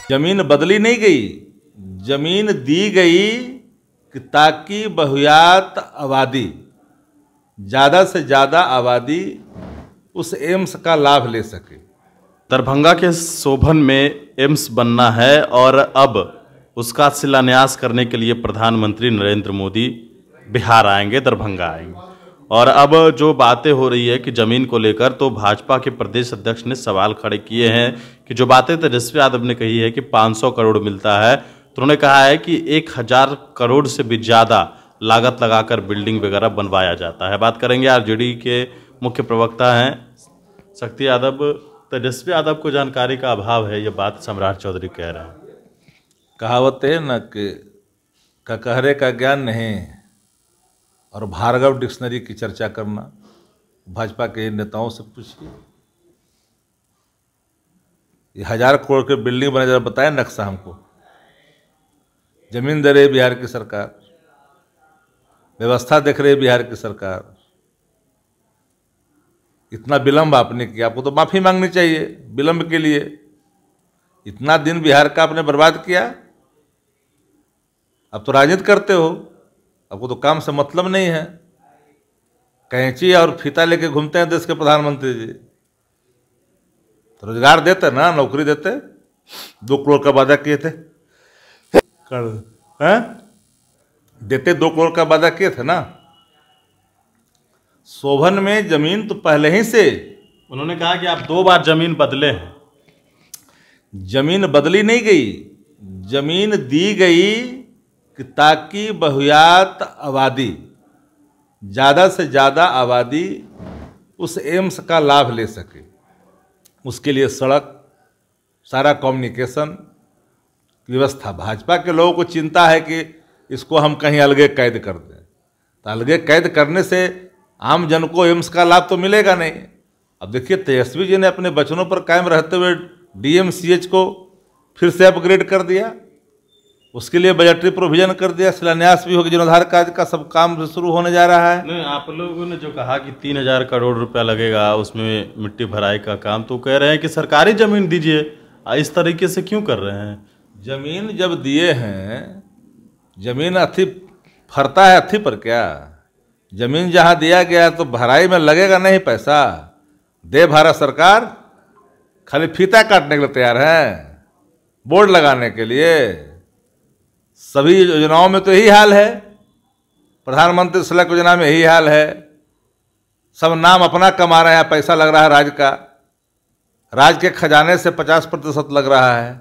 जमीन बदली नहीं गई, जमीन दी गई कि ताकि बहुयात आबादी, ज़्यादा से ज़्यादा आबादी उस एम्स का लाभ ले सके। दरभंगा के शोभन में एम्स बनना है और अब उसका शिलान्यास करने के लिए प्रधानमंत्री नरेंद्र मोदी बिहार आएंगे, दरभंगा आएंगे। और अब जो बातें हो रही है कि ज़मीन को लेकर, तो भाजपा के प्रदेश अध्यक्ष ने सवाल खड़े किए हैं कि जो बातें तेजस्वी यादव ने कही है कि 500 करोड़ मिलता है, तो उन्होंने कहा है कि 1000 करोड़ से भी ज़्यादा लागत लगाकर बिल्डिंग वगैरह बनवाया जाता है। बात करेंगे आरजेडी के मुख्य प्रवक्ता हैं शक्ति यादव। तेजस्वी यादव को जानकारी का अभाव है, ये बात सम्राट चौधरी कह रहे हैं। कहावत है न कि ककहरे का ज्ञान नहीं और भार्गव डिक्शनरी की चर्चा करना। भाजपा के नेताओं से पूछिए, ये 1000 करोड़ के बिल्डिंग बने, जरा बताए नक्शा हमको। जमीन दे रही बिहार की सरकार, व्यवस्था देख रही है बिहार की सरकार। इतना विलंब आपने किया, आपको तो माफी मांगनी चाहिए विलंब के लिए। इतना दिन बिहार का आपने बर्बाद किया, अब तो राजनीति करते हो, आपको तो काम से मतलब नहीं है। कैंची और फीता लेके घूमते हैं देश के प्रधानमंत्री जी। तो रोजगार देते ना, नौकरी देते। 2 करोड़ का वादा किए थे, देते 2 करोड़ का वादा किए थे ना। शोभन में जमीन तो पहले ही से, उन्होंने कहा कि आप 2 बार जमीन बदले हैं। जमीन बदली नहीं गई, जमीन दी गई कि ताकि बहुयात आबादी, ज़्यादा से ज़्यादा आबादी उस एम्स का लाभ ले सके। उसके लिए सड़क, सारा कम्युनिकेशन व्यवस्था। भाजपा के लोगों को चिंता है कि इसको हम कहीं अलगे कैद कर दें। तो अलगे कैद करने से आम जन को एम्स का लाभ तो मिलेगा नहीं। अब देखिए, तेजस्वी जी ने अपने वचनों पर कायम रहते हुए डीएमसीएच को फिर से अपग्रेड कर दिया, उसके लिए बजटरी प्रोविजन कर दिया, शिलान्यास भी होगा, जीर्णोद्धार कार्य का सब काम शुरू होने जा रहा है। नहीं, आप लोगों ने जो कहा कि 3000 करोड़ रुपया लगेगा उसमें मिट्टी भराई का काम, तो कह रहे हैं कि सरकारी जमीन दीजिए। इस तरीके से क्यों कर रहे हैं? जमीन जब दिए हैं, जमीन अथी फरता है अथी पर क्या? जमीन जहां दिया गया तो भराई में लगेगा नहीं पैसा। दे भारत सरकार, खाली फीता काटने के लिए तैयार है, बोर्ड लगाने के लिए। सभी योजनाओं में तो यही हाल है, प्रधानमंत्री सड़क योजना में यही हाल है। सब नाम अपना कमा रहे हैं, पैसा लग रहा है राज्य का, राज्य के खजाने से 50% लग रहा है।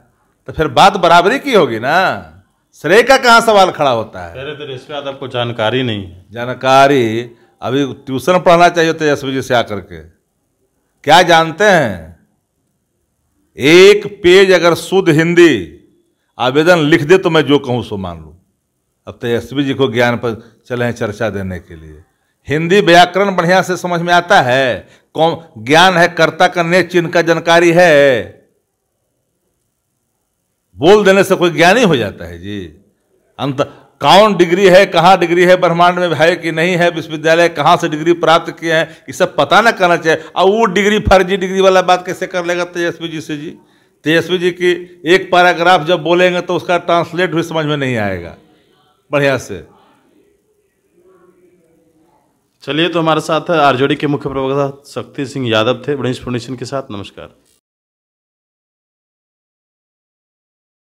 तो फिर बात बराबरी की होगी ना, श्रेय का कहाँ सवाल खड़ा होता है? तेजस्वी यादव को जानकारी नहीं है। जानकारी अभी ट्यूशन पढ़ना चाहिए तेजस्वी जी से आकर के। क्या जानते हैं? एक पेज अगर शुद्ध हिंदी आवेदन लिख दे तो मैं जो कहूँ सो मान लूँ। अब तेजस्वी जी को ज्ञान पर चले हैं चर्चा देने के लिए। हिंदी व्याकरण बढ़िया से समझ में आता है, कौन ज्ञान है, कर्ता करने चिन्ह का जानकारी है। बोल देने से कोई ज्ञानी हो जाता है जी? अंत कौन डिग्री है, कहाँ डिग्री है, ब्रह्मांड में है कि नहीं है, विश्वविद्यालय कहाँ से डिग्री प्राप्त किए हैं, ये सब पता ना करना चाहिए। और वो डिग्री फर्जी डिग्री वाला बात कैसे कर लेगा तेजस्वी जी से जी? तेजस्वी जी की एक पैराग्राफ जब बोलेंगे तो उसका ट्रांसलेट भी समझ में नहीं आएगा बढ़िया से। चलिए, तो हमारे साथ आरजेडी के मुख्य प्रवक्ता शक्ति सिंह यादव थे बड़ी इन्फॉर्मेशन के साथ। नमस्कार।